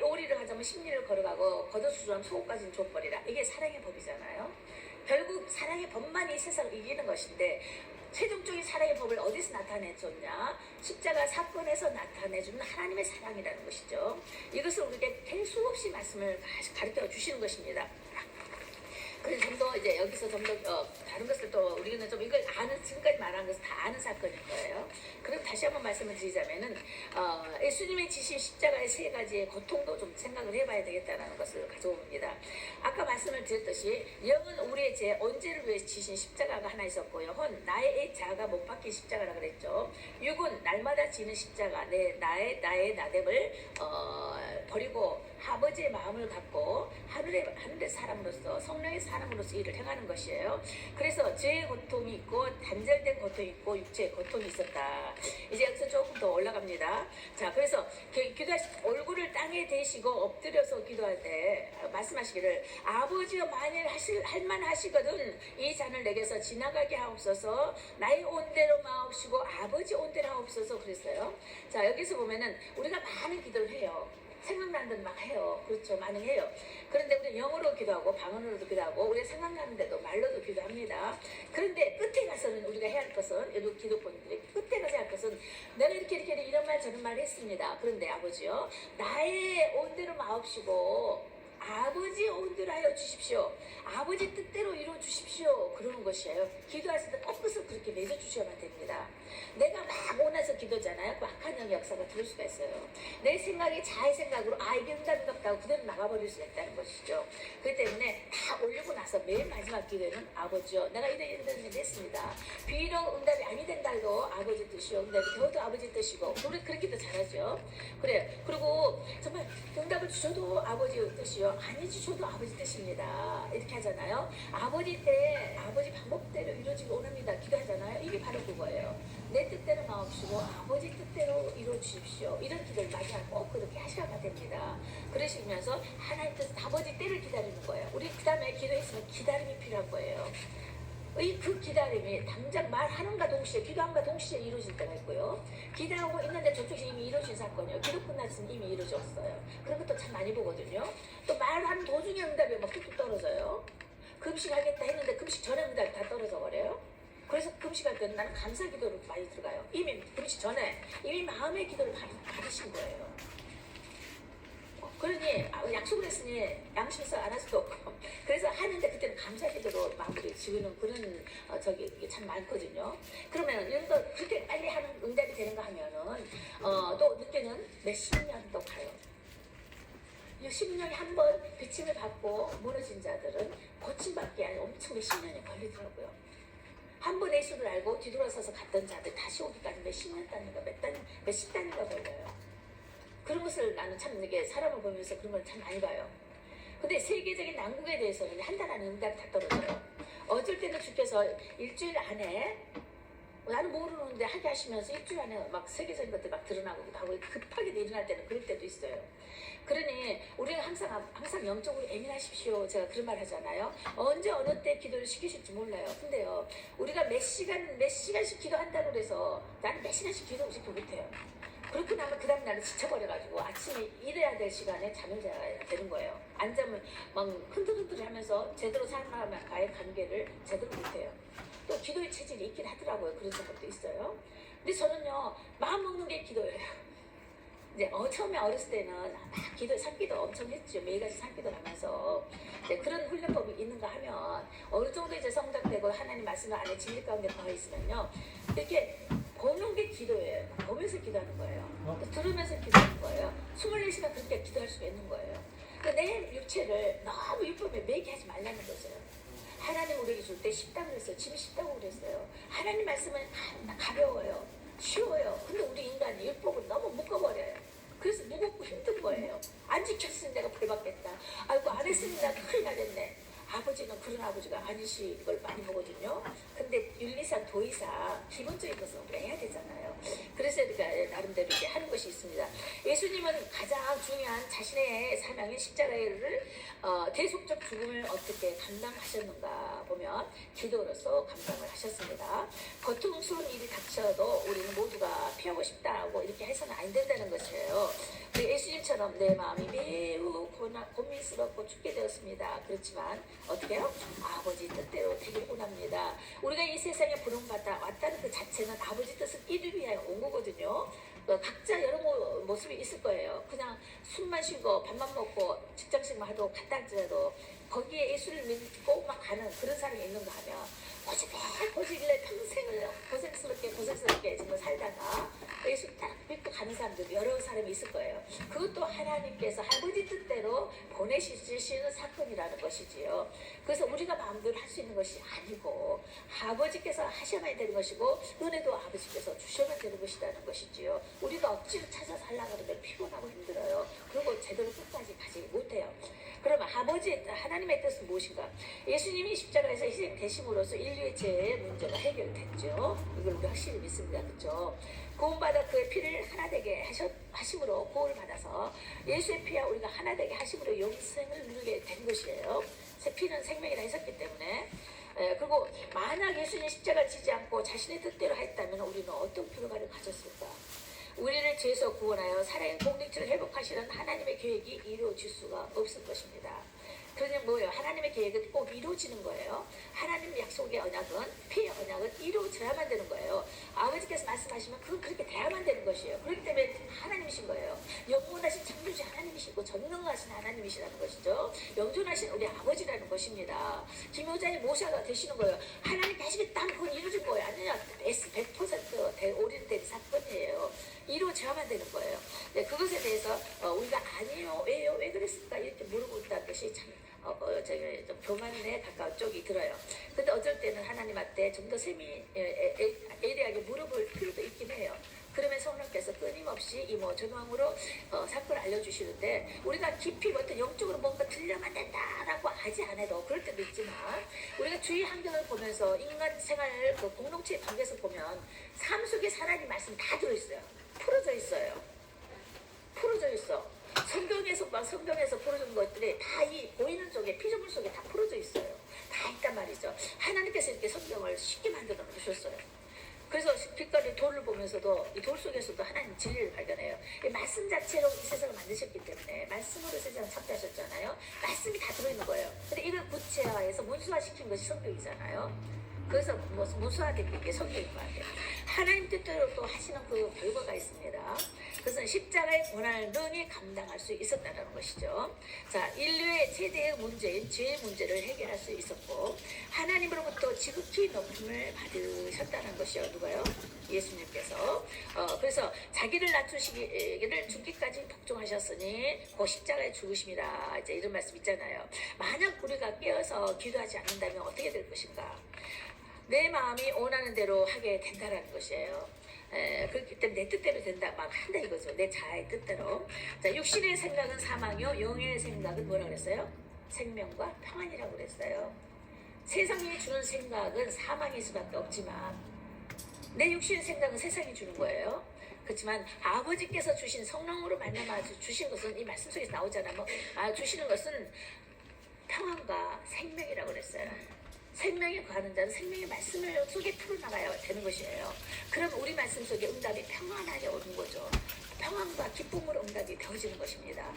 오리를 하자면 10리를 걸어가고 겉옷수술하면 속옷까지는 줘버리라. 이게 사랑의 법이잖아요. 결국 사랑의 법만 이 세상을 이기는 것인데 최종적인 사랑의 법을 어디서 나타내줬냐? 십자가 사건에서 나타내주는 하나님의 사랑이라는 것이죠. 이것을 우리에게 될 수 없이 말씀을 가르쳐 주시는 것입니다. 그래서 좀 더 이제 여기서 좀 더 다른 것을 또 우리는 좀 이걸 아는 지금까지 말한 것을 다 아는 사건인 거예요. 그럼 다시 한번 말씀을 드리자면은 예수님의 지신 십자가의 세 가지의 고통도 좀 생각을 해봐야 되겠다는 것을 가져옵니다. 아까 말씀을 드렸듯이 영은 우리의 죄 언제를 위해 지신 십자가가 하나 있었고요. 혼 나의 자아가 못 박힌 십자가라 그랬죠. 육은 날마다 지는 십자가 나의 나됨을 버리고 아버지의 마음을 갖고 하늘의 사람으로서 성령의 사람으로서 일을 행하는 것이에요. 그래서 죄의 고통이 있고 단절된 고통이 있고 육체의 고통이 있었다. 이제 여기서 조금 더 올라갑니다. 자, 그래서 얼굴을 땅에 대시고 엎드려서 기도할 때 말씀하시기를 아버지여 만일 할만하시거든 이 잔을 내게서 지나가게 하옵소서 나의 온대로 마옵시고 아버지 온대로 하옵소서 그랬어요. 자, 여기서 보면은 우리가 많은 기도를 해요. 생각나는 대로 막 해요. 그렇죠. 많이 해요. 그런데 우리 영어로 기도하고 방언으로도 기도하고 우리가 생각나는 대로 말로도 기도합니다. 그런데 끝에 가서는 우리가 해야 할 것은 여기 기도꾼들이 끝에 가서 할 것은 내가 이렇게 이런 말 저런 말 했습니다. 그런데 아버지요 나의 온대로 마옵시고 아버지 온대로 하여 주십시오. 아버지 뜻대로 이루어 주십시오. 그러는 것이에요. 기도하실 때 꺾어서 그렇게 맺어 주셔야만 됩니다. 내가 막 원해서 기도잖아요. 그 악한 영의 역사가 들을 수가 있어요. 내 생각이 자의 생각으로 이게 응답이없다고 그대로 나가버릴 수가 있다는 것이죠. 그렇기 때문에 다 올리고 나서 맨 마지막 기도에는 아버지요 내가 이런 일 했습니다. 비록 응답이 아니 된다 해도 아버지 뜻이요 응답이 되어도 아버지 뜻이고 우리 그렇게도 잘하죠. 그래요. 그리고 정말 응답을 주셔도 아버지 뜻이요 아니 주셔도 아버지 뜻입니다. 이렇게 하잖아요. 아버지 방법대로 이루어지고 원합니다. 기도하잖아요. 이게 바로 그거예요. 내 뜻대로 마옵시고 아버지 뜻대로 이루어 주십시오. 이런 기도를 마지막에 꼭 그렇게 하셔야 됩니다. 그러시면서 하나님 뜻 아버지 때를 기다리는 거예요. 우리 그 다음에 기도했으면 기다림이 필요한 거예요. 그 기다림이 당장 말하는가 동시에 기도함과 동시에 이루어질 때가 있고요. 기도하고 있는데 저쪽이 이미 이루어진 사건이에요. 기도 끝났으면 이미 이루어졌어요. 그런 것도 참 많이 보거든요. 또 말하는 도중에 응답이 막 뚝뚝 떨어져요. 금식하겠다 했는데 금식 전에 응답이 다 떨어져 버려요. 그래서 금식할 때는 나는 감사 기도로 많이 들어가요. 이미 금식 전에 이미 마음의 기도를 받으신 거예요. 그러니 약속을 했으니 양심상 안 할 수도 없고 그래서 하는데 그때는 감사 기도로 마무리 지우는 그런 이게 참 많거든요. 그러면 이런 거 그렇게 빨리 하는 응답이 되는가 하면은 또 늦게는 몇십 년도 가요. 10년에 한 번 비침을 받고 무너진 자들은 고침받기 아니라 엄청 몇십 년이 걸리더라고요. 한 번 예수를 알고 뒤돌아서서 갔던 자들 다시 오기까지 몇십 년 단위가 몇십 단위가 걸려요. 그런 것을 나는 참 이게 사람을 보면서 그런 걸 참 많이 봐요. 근데 세계적인 난국에 대해서는 한 달 안에 응답이 다 떨어져요. 어쩔 때는 주께서 일주일 안에 나는 모르는데 하게 하시면서 일주일 안에 막 세계적인 것들 막 드러나기도 하고 급하게 일어날 때는 그럴 때도 있어요. 그러니 우리는 항상 영적으로 예민하십시오. 제가 그런 말 하잖아요. 언제 어느 때 기도를 시키실지 몰라요. 근데요 우리가 몇 시간씩 기도한다고 해서 나는 몇 시간씩 기도 못해요. 그렇게 나면 그 다음 날은 지쳐버려가지고 아침에 일해야 될 시간에 잠을 자야 되는 거예요. 안 자면 막 흔들흔들 하면서 제대로 사람과의 관계를 제대로 못해요. 또 기도의 체질이 있긴 하더라고요. 그런 것도 있어요. 근데 저는요 마음 먹는 게 기도예요. 이제 처음에 어렸을 때는 막 산기도 엄청 했죠. 매일같이 산기도를 하면서 그런 훈련법이 있는가 하면 어느 정도 이제 성장되고 하나님 말씀을 안에 진리 가운데 거하 있으면요 이렇게 보는 게 기도예요. 보면서 기도하는 거예요. 들으면서 기도하는 거예요. 24시간 그렇게 기도할 수가 있는 거예요. 내 육체를 너무 율법에 매게 하지 말라는 거죠. 하나님 우리에게 줄 때 쉽다고 그랬어요. 짐이 쉽다고 그랬어요. 하나님 말씀은 가벼워요. 쉬워요. 근데 우리 인간이 율법을 너무 묶어버려요. 그래서 무겁고 힘든 거예요. 안 지켰으면 내가 벌 받겠다. 아이고 안 했으면 내가 큰일 나겠네. 아버지는 그런 아버지가 아니시 걸 많이 보거든요. 근데 윤리상 도의상 기본적인 것은 우리가 해야 되잖아요. 그래서 우리가 나름대로 이렇게 하는 것이 있습니다. 예수님은 가장 중요한 자신의 사명인 십자가를 대속적 죽음을 어떻게 감당하셨는가 보면 기도로서 감당을 하셨습니다. 고통스러운 일이 닥쳐도 우리는 모두가 피하고 싶다고 이렇게 해서는 안 된다는 것이에요. 우리 예수님처럼 내 마음이 매우 고민스럽고 죽게 되었습니다. 그렇지만 어떻게 해요? 아버지 뜻대로 되길 원합니다. 우리가 이 세상에 부름받아 왔다는 그 자체는 아버지 뜻을 이루기 위하여 온 거거든요. 각자 여러 모습이 있을 거예요. 그냥 술만 쉬고 밥만 먹고 직장생활 하도 갔다 할지라도 거기에 예수를 믿고만 가는 그런 사람이 있는가 하면 고집일래 평생을 고생스럽게 정말 살다가 예수 딱 믿고 가는 사람들 여러 사람이 있을 거예요. 그것도 하나님께서 아버지 뜻대로 보내시는 사건이라는 것이지요. 그래서 우리가 마음대로 할 수 있는 것이 아니고 아버지께서 하셔야 되는 것이고 은혜도 아버지께서 주셔야 되는 것이라는 것이지요. 우리가 억지로 찾아서 하려고 하면 피곤하고 힘들어요. 그리고 제대로 끝까지 가지 못해요. 그러면 하나님의 뜻은 무엇인가? 예수님이 십자가에서 희생되심으로써 인류의 죄의 문제가 해결됐죠. 이걸 우리 확실히 믿습니다. 그렇죠? 구원받아 그의 피를 하나 되게 하심으로 구원을 받아서 예수의 피와 우리가 하나 되게 하심으로 영생을 누리게 된 것이에요. 새 피는 생명이라 했었기 때문에. 그리고 만약 예수님 십자가를 지지 않고 자신의 뜻대로 했다면 우리는 어떤 결과를 가졌을까? 우리를 죄에서 구원하여 살아있는 공동체를 회복하시는 하나님의 계획이 이루어질 수가 없을 것입니다. 그러면 뭐예요? 하나님의 계획은 꼭 이루어지는 거예요. 하나님 약속의 언약은, 피의 언약은 이루어져야만 되는 거예요. 아버지께서 말씀하시면 그건 그렇게 돼야만 되는 것이에요. 그렇기 때문에 하나님이신 거예요. 영원하신 창조주 하나님이시고 전능하신 하나님이시라는 것이죠. 영존하신 우리 아버지라는 것입니다. 김효자의 모사가 되시는 거예요. 하나님 하시겠다 그건 이루어질 거예요. 아니냐 100% 오리는 사건이에요. 이루어져야만 되는 거예요. 네, 그것에 대해서 우리가 아니요, 왜요, 왜 그랬을까 이렇게 물어본다는 것이 참 좀 교만에 가까운 쪽이 들어요. 근데 어쩔 때는 하나님한테 좀 더 예리하게 물어볼 필요도 있긴 해요. 그러면 성령께서 끊임없이 이모저모함으로 사건을 알려주시는데 우리가 깊이 어떤 영적으로 뭔가 들려만 된다라고 하지 않아도 그럴 때도 있지만 우리가 주위 환경을 보면서 인간 생활 그 공동체의 관계에서 보면 삶 속에 하나님 말씀 다 들어있어요. 풀어져 있어요. 풀어져 있어. 성경에서 풀어준 것들이 다 이 보이는 쪽에 피조물 속에 다 풀어져 있어요. 다 있단 말이죠. 하나님께서 이렇게 성경을 쉽게 만들어 놓으셨어요. 그래서 빛깔이 돌을 보면서도 이 돌 속에서도 하나님 진리를 발견해요. 이 말씀 자체로 이 세상을 만드셨기 때문에 말씀으로 세상을 창조하셨잖아요. 말씀이 다 들어있는 거예요. 근데 이걸 구체화해서 문수화시킨 것이 성경이잖아요. 그래서 문수화된 게 성경인 것 같아요. 하나님 뜻대로 또 하시는 그 결과가 있습니다. 그것은 십자가의 고난을 능히 감당할 수 있었다는 것이죠. 자, 인류의 최대의 문제인 죄의 문제를 해결할 수 있었고 하나님으로부터 지극히 높임을 받으셨다는 것이요. 누가요? 예수님께서. 그래서 자기를 낮추시기를 죽기까지 복종하셨으니 그 십자가에 죽으심이라 이제 이런 말씀 있잖아요. 만약 우리가 깨어서 기도하지 않는다면 어떻게 될 것인가? 내 마음이 원하는 대로 하게 된다라는 것이에요. 그렇기 때문에 내 뜻대로 된다 막 한다 이거죠. 내 자아의 뜻대로. 자, 육신의 생각은 사망이요 영의 생각은 뭐라고 그랬어요? 생명과 평안이라고 그랬어요. 세상이 주는 생각은 사망일 수밖에 없지만 내 육신의 생각은 세상이 주는 거예요. 그렇지만 아버지께서 주신 성령으로 말미암아 주신 것은 이 말씀 속에서 나오잖아요. 주시는 것은 평안과 생명이라고 그랬어요. 생명에 거하는 자는 생명의 말씀을 속에 풀어나가야 되는 것이에요. 그럼 우리 말씀 속에 응답이 평안하게 오는 거죠. 평안과 기쁨으로 응답이 되어지는 것입니다.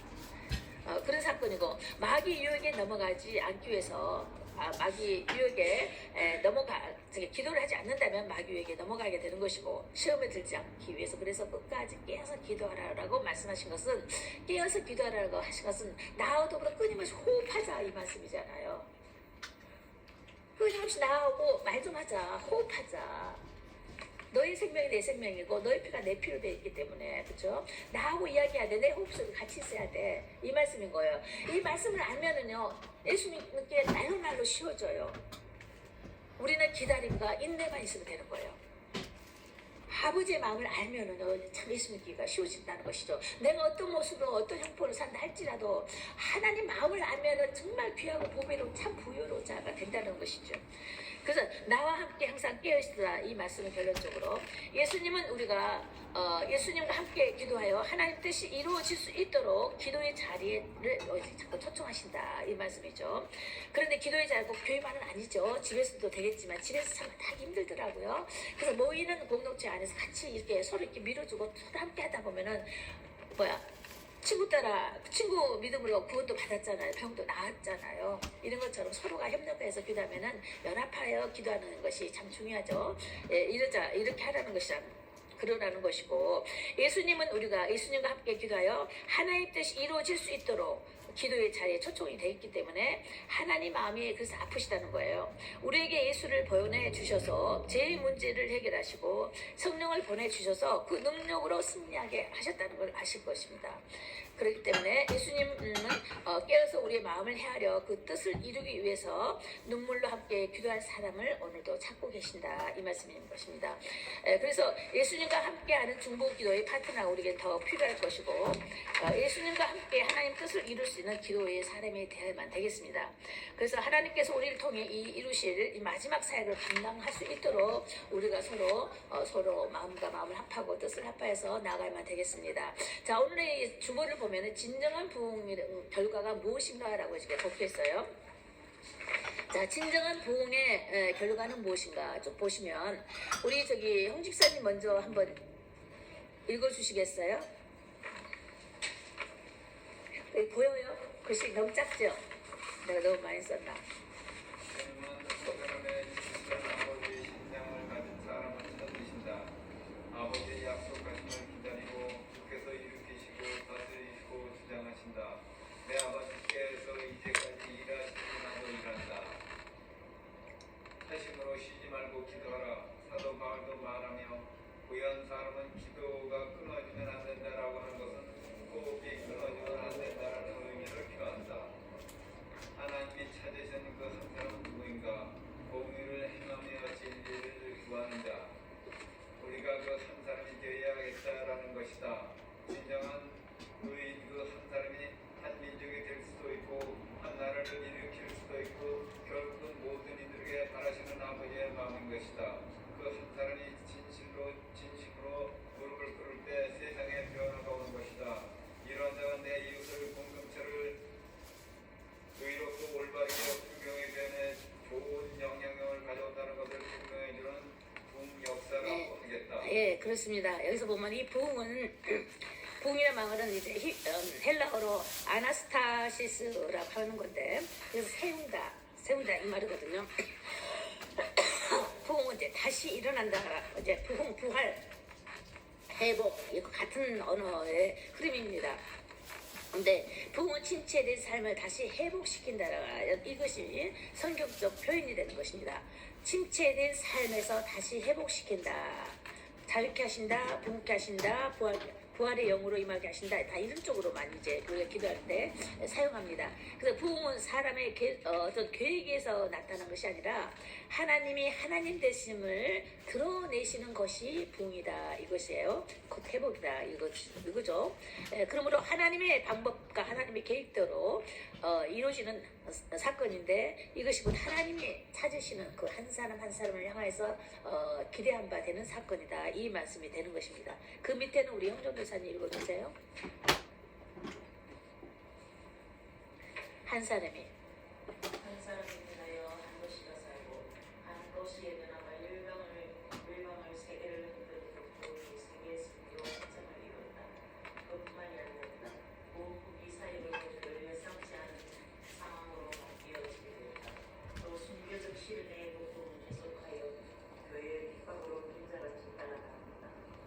그런 사건이고 마귀 유혹에 넘어가지 않기 위해서 마귀 유혹에 기도를 하지 않는다면 마귀 유혹에 넘어가게 되는 것이고 시험에 들지 않기 위해서 그래서 끝까지 깨어서 기도하라고 말씀하신 것은 깨어서 기도하라고 하신 것은 나와 더불어 끊임없이 호흡하자 이 말씀이잖아요. 끊임없이 나하고 말 좀 하자. 호흡하자. 너의 생명이 내 생명이고 너의 피가 내 피로 되어 있기 때문에 그렇죠? 나하고 이야기해야 돼. 내 호흡 속에 같이 있어야 돼. 이 말씀인 거예요. 이 말씀을 알면은요. 예수님께 날로 쉬워져요. 우리는 기다림과 인내만 있으면 되는 거예요. 아버지의 마음을 알면은요. 참 예수 믿기가 쉬워진다는 것이죠. 내가 어떤 모습으로 어떤 형편을 산다 할지 할지라도 하나님 마음을 알면은 정말 귀하고 보배로운 참 부유로운 자가 된다는 것이죠. 그래서 나와 함께 항상 깨어있으라 이 말씀은 결론적으로 예수님은 우리가 예수님과 함께 기도하여 하나님 뜻이 이루어질 수 있도록 기도의 자리를 자꾸 초청하신다 이 말씀이죠. 그런데 기도의 자리 꼭 교회만은 아니죠. 집에서도 되겠지만 집에서 참 하기 힘들더라고요. 그래서 모이는 공동체 안에서 같이 이렇게 서로 이렇게 밀어주고 서로 함께 하다 보면은 친구 따라 친구 믿음으로 구원도 받았잖아요. 병도 나았잖아요. 이런 것처럼 서로가 협력해서 기도하면은 연합하여 기도하는 것이 참 중요하죠. 예, 이렇게 하라는 것이 그러라는 것이고 예수님은 우리가 예수님과 함께 기도하여 하나님의 뜻이 이루어질 수 있도록 기도의 자리에 초청이 되어 있기 때문에 하나님 마음이 그래서 아프시다는 거예요. 우리에게 예수를 보내주셔서 제 문제를 해결하시고 성령을 보내주셔서 그 능력으로 승리하게 하셨다는 걸 아실 것입니다. 그렇기 때문에 예수님은 깨어서 우리의 마음을 헤아려 그 뜻을 이루기 위해서 눈물로 함께 기도할 사람을 오늘도 찾고 계신다 이 말씀인 것입니다. 그래서 예수님과 함께하는 중보 기도의 파트너가 우리에게 더 필요할 것이고 예수님과 함께 하나님 뜻을 이룰 수 있는 기도의 사람이 되어야만 되겠습니다. 그래서 하나님께서 우리를 통해 이루실 이 마지막 사역을 감당할 수 있도록 우리가 서로 마음과 마음을 합하고 뜻을 합해서 나아가야만 되겠습니다. 자, 오늘의 주보를 보면은 진정한 부흥의 결과가 무엇인가라고 이렇게 적혀 있어요. 자, 진정한 부흥의 결과는 무엇인가 좀 보시면 우리 홍 집사님 먼저 한번 읽어주시겠어요? 보여요? 글씨 너무 작죠? 내가 너무 많이 썼나? 아버지의 약속하심을 기다리고 주께서 일으키시고 다스리시고 주장하신다. 내 아버지께서 이제까지 일하시고 일한다. 회심으로 쉬지 말고 기도하라. 사도 바울도 말하며 부유한 사람은 기도가 끊어지면 안 된다라고 하는 것은 호흡이 끊어지면 안 된다라는 의미를 표한다. 하나님이 찾으신 그 한 사람은 누구인가? 공의를 행하며 진리를 구하는 자. 우리가 그 한 사람이 되어야겠다라는 것이다. 진정한 의인 그 한 사람이 한 민족이 될 수도 있고 한 나라를 일으킬 수도 있고 결국은 모든 이들에게 바라시는 아버지의 마음인 것이다. 그 한 사람이 진심으로 무릎을 꿇을 때 세상에 변화가 오는 것이다. 이런 자가 내 이웃을 공동체를 의롭고 올바르게 풍경의 변에 좋은 영향력을 가져온다는 것을 증명해주는 역사라고 하겠다. 예, 그렇습니다. 여기서 보면 이 부흥이란 말은 이제 헬라어로 아나스타시스라고 하는 건데, 그래서 세운다 이 말이거든요. 부흥은 이제 다시 일어난다, 이제 부활, 회복, 이거 같은 언어의 흐름입니다. 근데 부흥은 침체된 삶을 다시 회복시킨다. 이것이 성경적 표현이 되는 것입니다. 침체된 삶에서 다시 회복시킨다. 자유케 하신다, 부흥케 하신다, 부활의 영으로 임하게 하신다. 다 이런 쪽으로만 이제 우리가 기도할 때 사용합니다. 그래서 부흥은 사람의 어떤 계획에서 나타난 것이 아니라 하나님이 하나님 되심을 드러내시는 것이 부흥이다. 이것이에요. 곧 회복이다. 이거죠. 그러므로 하나님의 방법과 하나님의 계획대로 이루어지는 사건인데 이것이 곧 하나님이 찾으시는 그 한 사람 한 사람을 향해서 기대한 바 되는 사건이다. 이 말씀이 되는 것입니다. 그 밑에는 우리 형정 교사님 읽어주세요. 한 사람이 인하여 한 도시가 살고 한 도시의 변화가 열방을 세계를 흔들고 세계의 승리로 확장을 이뤘다. 그뿐만이 아니었다. 이 사역을 모두를 예상치 않은 상황으로 바뀌어지게 되었다. 또 순교적 시련의 고통을 계속하여 교회의 핍박으로 빈자가 진단하다.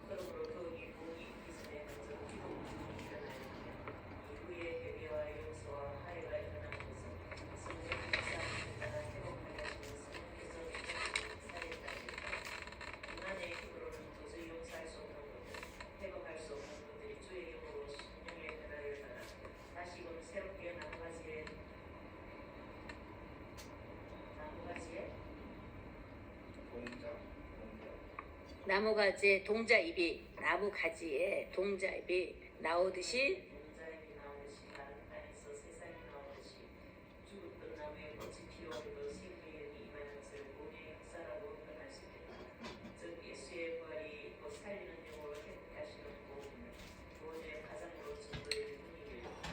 그러므로 더욱이 부흥이 있음에 먼저 기도문이 일어나였으며 이후에 회개와 용서와 화해가 일어나는 것은 성령 역사가 회복하게 하시는 성령께서 사역을 하셨다. 인간의 힘으로는 도저히 용서할 수 없는 것들, 회복할 수 없는 것들이 주의 힘으로 심령의 변화를 따라 다시금 새롭게 나무가지에 나무가지에 동자잎이 나오듯이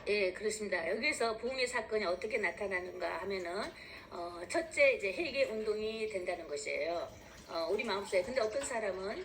예, 그렇습니다. 여기서 부흥의 사건이 어떻게 나타나는가 하면은 첫째 이제 회개 운동이 된다는 것이에요. 우리 마음속에. 근데 어떤 사람은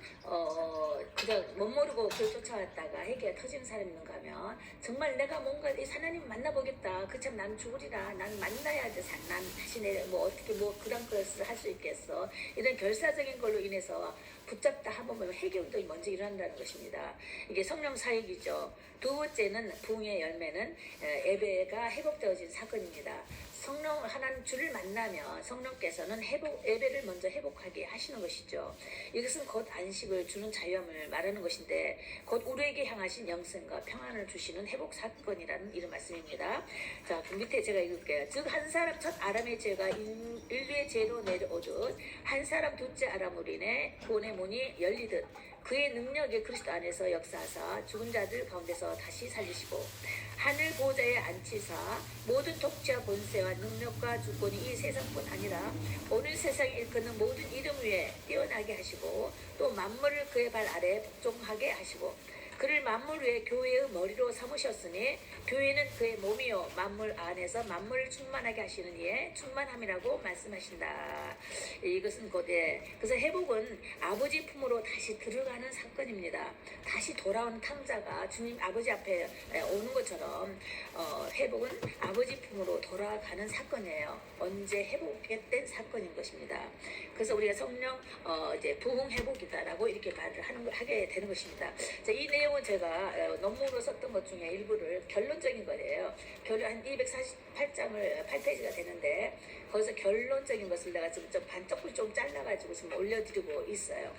그저 못 모르고 그걸 쫓아왔다가 회개가 터지는 사람이 있는가 하면 정말 내가 뭔가 이 하나님 만나보겠다. 그참 나는 죽으리라. 난 만나야 돼. 난 다시 뭐 어떻게 뭐 그런 것을 할 수 있겠어. 이런 결사적인 걸로 인해서 붙잡다 하면 회개 운동이 먼저 일어난다는 것입니다. 이게 성령 사역이죠. 두 번째는 부흥의 열매는 예배가 회복되어진 사건입니다. 성령 하나님 주를 만나면 성령께서는 예배를 먼저 회복하게 하시는 것이죠. 이것은 곧 안식을 주는 자유함을 말하는 것인데 곧 우리에게 향하신 영생과 평안을 주시는 회복 사건이라는 이런 말씀입니다. 자, 그 밑에 제가 읽을게요. 즉 한 사람 첫 아람의 죄가 인류의 죄로 내려오듯 한 사람 둘째 아람으로 인해 구원의 문이 열리듯 그의 능력이 그리스도 안에서 역사하사 죽은 자들 가운데서 다시 살리시고 하늘 보좌에 앉히사 모든 통치와 권세와 능력과 주권이 이 세상뿐 아니라 오늘 세상에 일컫는 모든 이름 위에 뛰어나게 하시고 또 만물을 그의 발 아래 복종하게 하시고 그를 만물 위에 교회의 머리로 삼으셨으니 교회는 그의 몸이요 만물 안에서 만물을 충만하게 하시는 이의 충만함이라고 말씀하신다. 이것은 곧에 그래서 회복은 아버지 품으로 다시 들어가는 사건입니다. 다시 돌아오는 탕자가 주님 아버지 앞에 오는 것처럼 회복은 아버지 품으로 돌아가는 사건이에요. 언제 회복된 사건인 것입니다. 그래서 우리가 성령 이제 부흥 회복이다라고 이렇게 말을 하게 되는 것입니다. 자, 이 내용은 제가 논문으로 썼던 것 중에 일부를 결론적인 거예요. 결론 한 248장을 8페이지가 되는데 거기서 결론적인 것을 내가 좀 반쪽을 좀 잘라가지고 좀 올려드리고 있어요.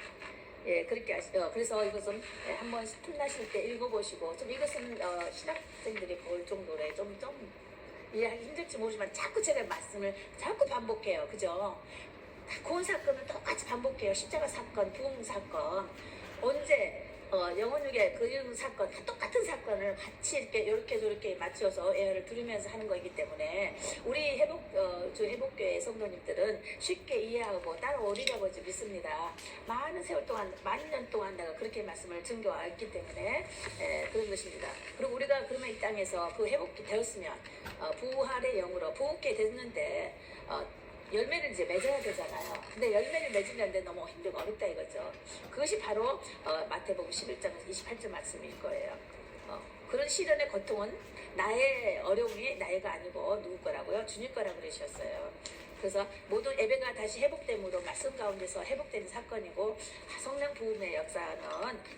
예, 그렇게 하시죠. 그래서 이것은 한번 틈나실 때 읽어보시고 좀 이것은 신학생들이 볼 정도로 좀 이해하기 힘들지 모르지만 자꾸 제가 말씀을 자꾸 반복해요. 그죠? 구원 사건은 똑같이 반복해요. 십자가 사건, 부흥 사건. 언제 영혼육의 그 사건 다 똑같은 사건을 같이 이렇게 저렇게 맞춰서 에어를 들으면서 하는 거이기 때문에 우리 회복교회 성도님들은 쉽게 이해하고 따라오리라고 믿습니다. 많은 세월 동안 만 년 동안 내가 그렇게 말씀을 증거했기 때문에 그런 것입니다. 그리고 우리가 그러면 이 땅에서 그 회복이 되었으면 부활의 영으로 부흥케 됐는데 열매를 이제 맺어야 되잖아요. 근데 열매를 맺으려는데 너무 힘들고 어렵다 이거죠. 그것이 바로 마태복음 11장 28절 말씀일 거예요. 그런 시련의 고통은 나의 어려움이 나의가 아니고 누구 거라고요? 주님 거라고 그러셨어요. 그래서 모든 예배가 다시 회복됨으로 말씀 가운데서 회복되는 사건이고 성령 부흥의 역사는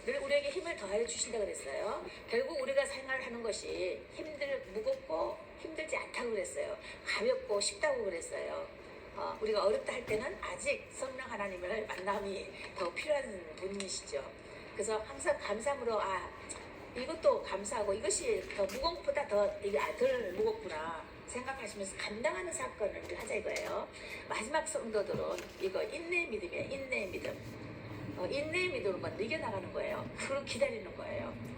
늘 우리에게 힘을 더하여 주신다고 그랬어요. 결국 우리가 생활하는 것이 무겁고 힘들지 않다고 그랬어요. 가볍고 쉽다고 그랬어요. 우리가 어렵다 할 때는 아직 성령 하나님을 만남이 더 필요한 분이시죠. 그래서 항상 감사함으로 이것도 감사하고 이것이 더 무거운 것보다 덜 무겁구나 생각하시면서 감당하는 사건을 우리 하자 이거예요. 마지막 성도들은 이거 인내의 믿음이에요. 인내의 믿음. 인내의 믿음으로 이겨나가는 거예요. 그걸 기다리는 거예요.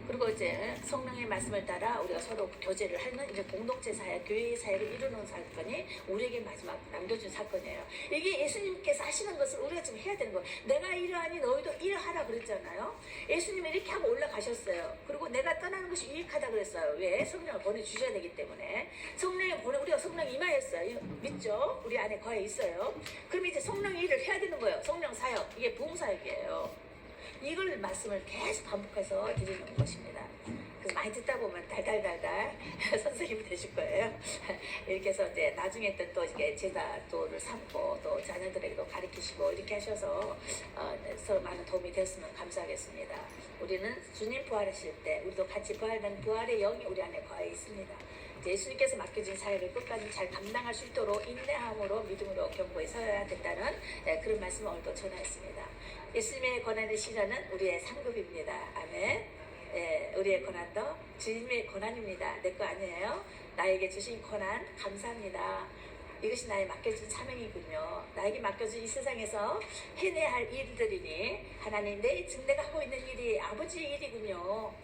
그리고 이제 성령의 말씀을 따라 우리가 서로 교제를 하는 이제 공동체 사역, 교회의 사역을 이루는 사건이 우리에게 마지막 남겨준 사건이에요. 이게 예수님께서 하시는 것을 우리가 지금 해야 되는 거예요. 내가 이러하니 너희도 이러하라 그랬잖아요. 예수님이 이렇게 하고 올라가셨어요. 그리고 내가 떠나는 것이 유익하다 그랬어요. 왜? 성령을 보내주셔야 되기 때문에. 우리가 성령 임하였어요. 믿죠? 우리 안에 거해 있어요. 그럼 이제 성령 일을 해야 되는 거예요. 성령 사역. 이게 부흥 사역이에요. 이걸 말씀을 계속 반복해서 드리는 것입니다. 그래서 많이 듣다 보면 달달달달 선생님이 되실 거예요. 이렇게 해서 이제 나중에 또 이게 제자도를 삼고 또 자녀들에게도 가르치시고 이렇게 하셔서 서로 많은 도움이 되었으면 감사하겠습니다. 우리는 주님 부활하실 때 우리도 같이 부활된 부활의 영이 우리 안에 거해 있습니다. 예수님께서 맡겨진 사역을 끝까지 잘 감당할 수 있도록 인내함으로 믿음으로 견고히 서야 된다는 그런 말씀을 오늘도 전하였습니다. 예수님의 고난의 시련은 우리의 상급입니다. 아멘. 우리의 고난도 주님의 고난입니다. 내 거 아니에요. 나에게 주신 고난 감사합니다. 이것이 나의 맡겨진 사명이군요. 나에게 맡겨진 이 세상에서 해내야 할 일들이니 하나님 지금 내가 하고 있는 일이 아버지의 일이군요.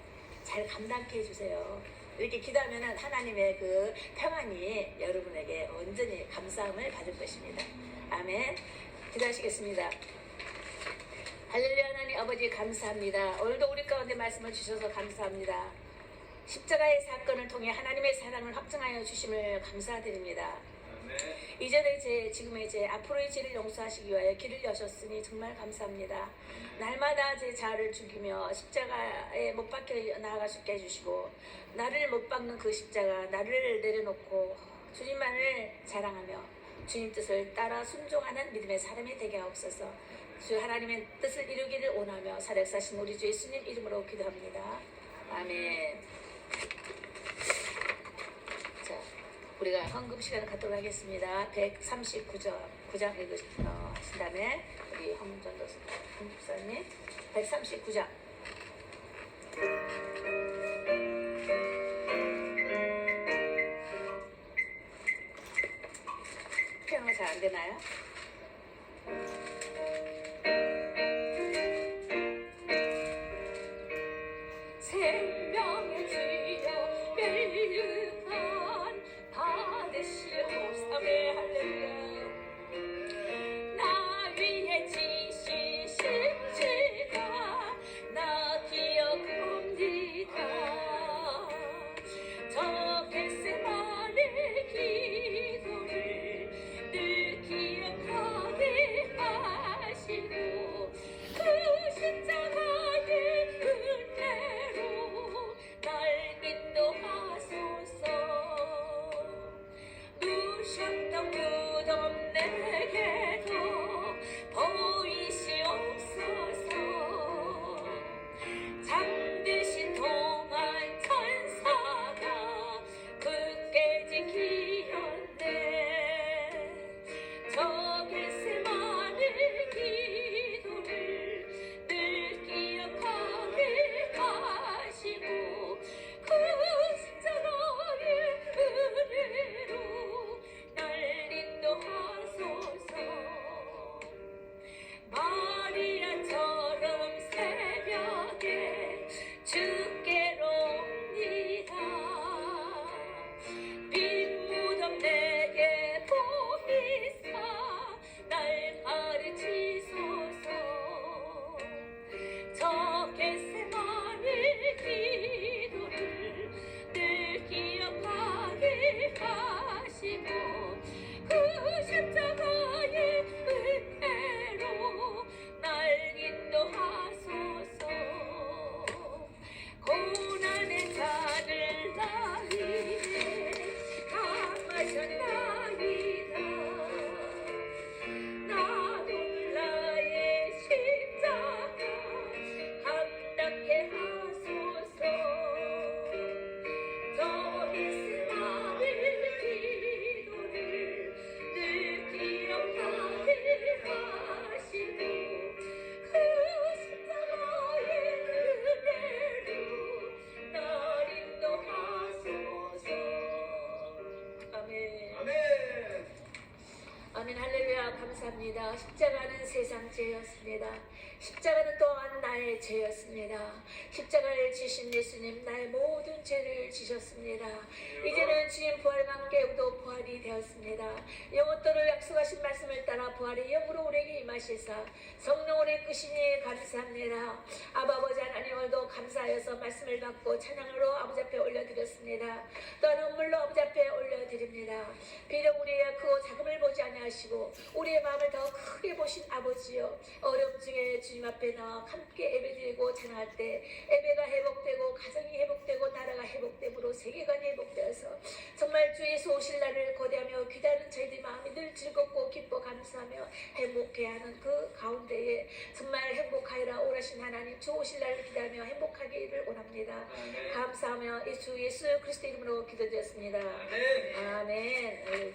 잘 감당케 해주세요. 이렇게 기도하면 하나님의 그 평안이 여러분에게 온전히 감사함을 받을 것입니다. 아멘. 기도하시겠습니다. 할렐루야. 하나님 아버지 감사합니다. 오늘도 우리 가운데 말씀을 주셔서 감사합니다. 십자가의 사건을 통해 하나님의 사랑을 확증하여 주심을 감사드립니다. 아멘. 이전에 지금의 앞으로의 죄를 용서하시기 위하여 길을 여셨으니 정말 감사합니다. 날마다 제 자아를 죽이며 십자가에 못 박혀 나아가 죽게 해주시고 나를 못 박는 그 십자가 나를 내려놓고 주님만을 자랑하며 주님 뜻을 따라 순종하는 믿음의 사람이 되게 하옵소서. 주 하나님의 뜻을 이루기를 원하며 살아계신 우리 주 예수님 이름으로 기도합니다. 아멘. 자, 우리가 헌금 시간을 갖도록 하겠습니다. 139장 읽으신 다음에 우리 황전도 목사님 139장. 피아노가 잘 안 되나요? 생명의 주여 멸류관 받으시옵사매 할렐루야. 나 위에 지신 십자가 나 기억합니다. 저 겟세마네 기도를 늘 기억하게 하시고 그 십자가의 은혜로 날 인도하소서. 누셨던 무덤 내게도 보이시옵소서. 잠드신 동안 천사가 굳게 지키었네. 저 겟세마네 기도를 늘 기억하게 하시고 그 십자가의 은혜로 날 인도하소서. 마리아처럼 새벽에 주께로 옵니다. 빈 무덤 내게 보이사 날 가르치소서. 저 겟세마네 기도를 늘 기억하게 하시고 그 십자가의 은혜로 날 인도하소서. 고난의 잔을 나 위에 감하셨나이다. 나도 나의 십자가 감당케 하소서. 저 겟세마네 기도를 늘 기억하게 하시고 그 십자가의 은혜로 날 인도하소서. 아멘. 아멘. 아멘. 할렐루야. 감사합니다. 십자가는 세상 죄였습니다. 십자가는 또한 나의 죄였습니다. 십자가를 지신 예수님 나의 모든 죄를 지셨습니다. 이제는 주님 부활만 깨우도 부활이 되었습니다. 영원토록 약속하신 말씀을 따라 부활의 영으로 우리에게 임하시사 성령으로 끄시니 감사합니다. 아버지 하나님 오늘도 감사하여서 말씀을 받고 찬양으로 아버지 앞에 올려드렸습니다. 또한 눈물로 아버지 앞에 올려드립니다. 비록 우리의 크고 작음을 보지 아니하시고 우리의 마음을 더 크게 보신 아버지여, 어려움 중에 주님 앞에 나와 함께 예배드리고 찬양할 때 예배가 회복되고 가정이 회복되고 나라가 회복됨으로 세계관이 회복되어서 정말 주 예수 오실 날을 고대하며 기다리는 저희들 마음이 늘 즐겁고 기뻐 감사하며 행복해하는 그 가운데에 정말 행복하여라 오라신 하나님 주 오실 날을 기다리며 행복하기를 원합니다. 감사하며 예수 그리스도 이름으로 기도드렸습니다. 아멘.